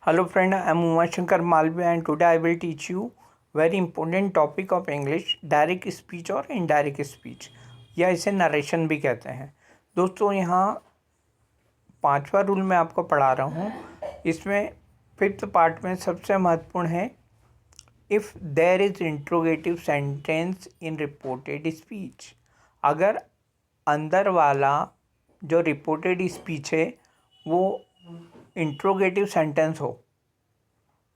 Hello friend, I am Umashankar Malviya and today I will teach you very important topic of English, direct speech और indirect speech या इसे narration भी कहते हैं। दोस्तों यहाँ 5वां रूल मैं आपको पढ़ा रहा हूँ। इसमें 5th पार्ट में सबसे महत्वपूर्ण है if there is interrogative sentence in reported speech. अगर अंदर वाला जो रिपोर्टेड स्पीच है वो इंट्रोगेटिव सेंटेंस हो,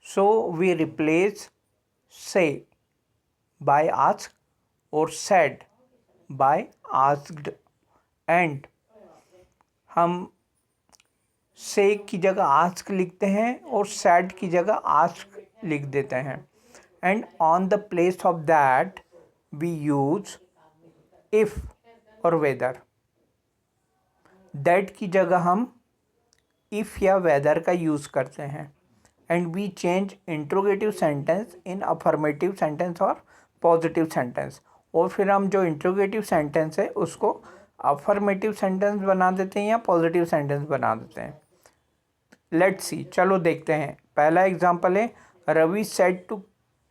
so we replace say by ask or said by asked and हम say की जगह ask लिखते हैं और said की जगह ask लिख देते हैं and on the place of that we use if और whether। that की जगह हम if या whether का यूज़ करते हैं and we change interrogative sentence in affirmative sentence और positive sentence। और फिर हम जो interrogative sentence है उसको affirmative sentence बना देते हैं या positive sentence बना देते हैं। Let's see, चलो देखते हैं। पहला एग्जाम्पल है रवि said to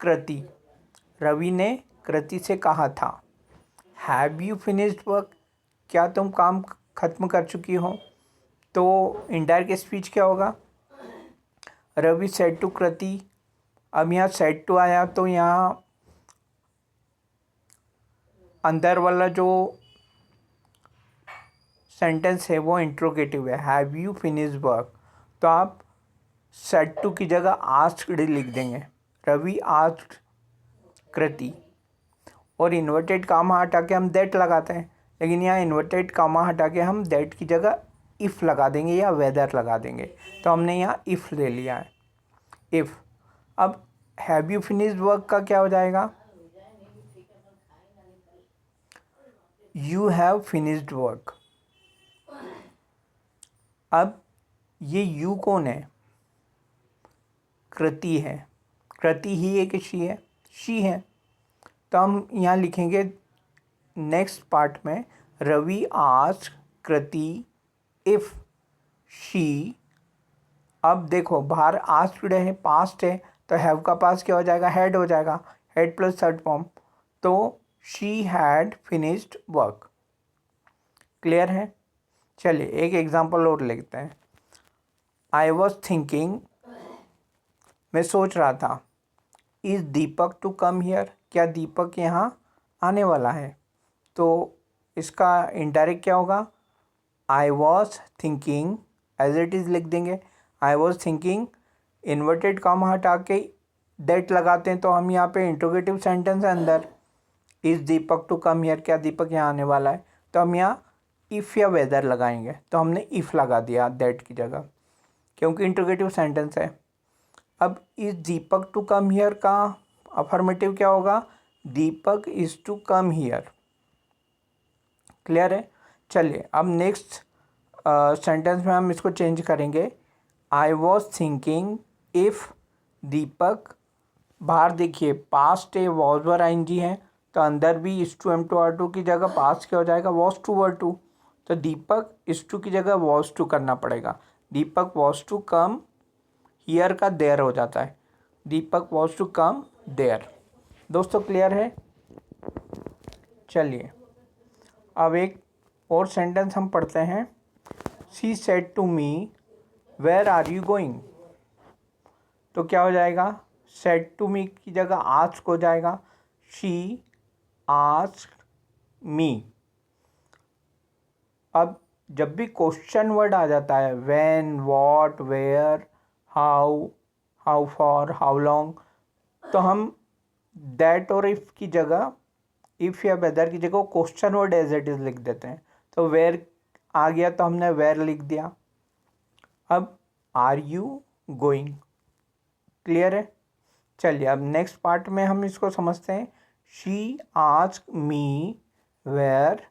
कृति। रवि ने कृति से कहा था Have you finished work? क्या तुम काम खत्म कर चुकी हो? तो इनडायरेक्ट स्पीच क्या होगा? रवि सेड टू कृति। अब यहाँ सेड टू आया तो यहाँ अंदर वाला जो सेंटेंस है वो इंट्रोगेटिव है, हैव यू फिनिश वर्क। तो आप सेड टू की जगह आस्क्ड लिख देंगे, रवि आस्क्ड कृति। और इन्वर्टेड कामा हटा के हम दैट लगाते हैं, लेकिन यहाँ इन्वर्टेड कामा हटा के हम दैट की जगह इफ़ लगा देंगे या वेदर लगा देंगे। तो हमने यहाँ इफ़ ले लिया है, इफ़। अब हैव यू फिनिश्ड वर्क का क्या हो जाएगा? You have finished work. अब ये यू कौन है? कृति है। कृति ही है कि शी है? शी है। तो हम यहाँ लिखेंगे नेक्स्ट पार्ट में Ravi asked Kriti if she. अब देखो बाहर आस्क्ड है, पास्ट है, तो हैव का पास क्या हो जाएगा? हैड हो जाएगा, हैड प्लस थर्ड फॉर्म। तो she had finished work. Clear है? चलिए एक एग्जांपल और लेते हैं। आई वॉज थिंकिंग, मैं सोच रहा था, is Deepak to come here? क्या दीपक यहाँ आने वाला है? तो इसका इनडायरेक्ट क्या होगा? I was thinking as it is लिख देंगे। I was thinking, inverted comma हटा के दैट लगाते हैं तो हम यहाँ पे इंट्रोगेटिव सेंटेंस है अंदर, is Deepak to come here? क्या दीपक यहाँ आने वाला है? तो हम यहाँ इफ़ या वेदर लगाएंगे, तो हमने इफ़ लगा दिया दैट की जगह, क्योंकि इंट्रोगेटिव सेंटेंस है। अब is Deepak to come here का अफर्मेटिव क्या होगा? Deepak is to come here. Clear है? चलिए अब नेक्स्ट सेंटेंस में हम इसको चेंज करेंगे। आई वॉज थिंकिंग इफ़ दीपक, बाहर देखिए पास्ट है, वॉज वर आईएनजी है, तो अंदर भी is to am to are to की जगह पास्ट क्या हो जाएगा? Was to were to. तो दीपक इज टू की जगह वॉज टू करना पड़ेगा। Deepak was to come here का देयर हो जाता है, Deepak was to come there. दोस्तों क्लियर है? चलिए अब एक और सेंटेंस हम पढ़ते हैं। She said to me where are you going? तो क्या हो जाएगा? सेड टू मी की जगह आस्क हो जाएगा, शी आस्क्ड मी। अब जब भी क्वेश्चन वर्ड आ जाता है, when, what, where, how, how far, how long, तो हम दैट और इफ़ की जगह, इफ़ या वेदर की जगह question word as it is लिख देते हैं। तो वेयर आ गया तो हमने वेयर लिख दिया। अब आर यू गोइंग। क्लियर है? चलिए अब नेक्स्ट पार्ट में हम इसको समझते हैं। She asked me where.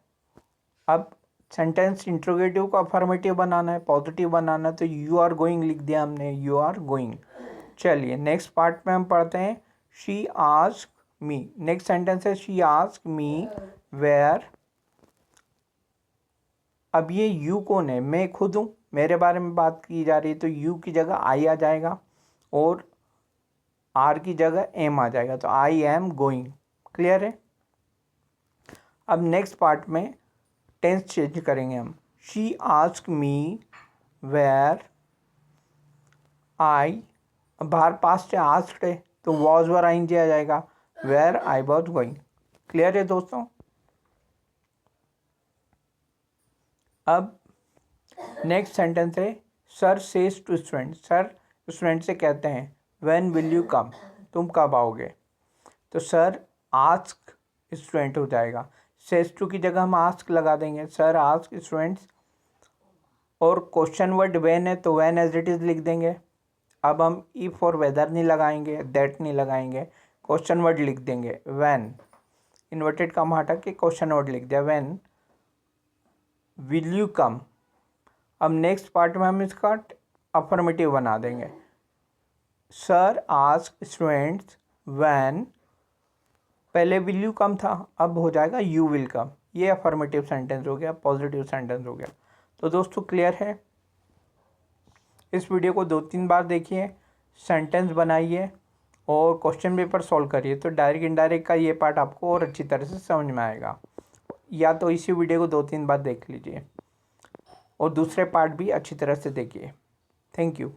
अब सेंटेंस इंट्रोगेटिव को अफर्मेटिव बनाना है, पॉजिटिव बनाना है, तो यू आर गोइंग लिख दिया हमने, यू आर गोइंग। चलिए नेक्स्ट पार्ट में हम पढ़ते हैं। She asked me, next sentence है शी आस्क्ड मी वेयर। अब ये यू कौन है? मैं खुद हूँ, मेरे बारे में बात की जा रही है, तो यू की जगह आई आ जाएगा। और आर की जगह एम आ जाएगा, तो आई एम गोइंग। क्लियर है। अब नेक्स्ट पार्ट में टेंस चेंज करेंगे हम। She ask me where I, बाहर पास्ट है, आस्क्ड है, तो वॉज वर आइंग आ जाएगा, where I was going. Clear है दोस्तों। अब नेक्स्ट सेंटेंस है sir says to student, sir student से कहते हैं व्हेन विल यू कम, तुम कब आओगे। तो सर आस्क स्टूडेंट हो जाएगा, सेज टू की जगह हम आस्क लगा देंगे, सर आस्क स्टूडेंट्स। और क्वेश्चन वर्ड व्हेन है तो व्हेन एज इट इज़ लिख देंगे। अब हम इफ़ और वेदर नहीं लगाएंगे, दैट नहीं लगाएंगे, क्वेश्चन वर्ड लिख देंगे व्हेन, इन्वर्टेड कॉमा हटा के क्वेश्चन वर्ड लिख दिया व्हेन विल यू कम। अब नेक्स्ट पार्ट में हम इसका अफर्मेटिव बना देंगे, सर आस्क स्टूडेंट्स व्हेन, पहले विल यू कम था, अब हो जाएगा यू विल कम। ये अफर्मेटिव सेंटेंस हो गया, पॉजिटिव सेंटेंस हो गया। तो दोस्तों क्लियर है। इस वीडियो को 2-3 बार देखिए, सेंटेंस बनाइए और क्वेश्चन पेपर सॉल्व करिए, तो डायरेक्ट इनडायरेक्ट का ये पार्ट आपको और अच्छी तरह से समझ में आएगा। या तो इसी वीडियो को 2-3 बार देख लीजिए और दूसरे पार्ट भी अच्छी तरह से देखिए। Thank you.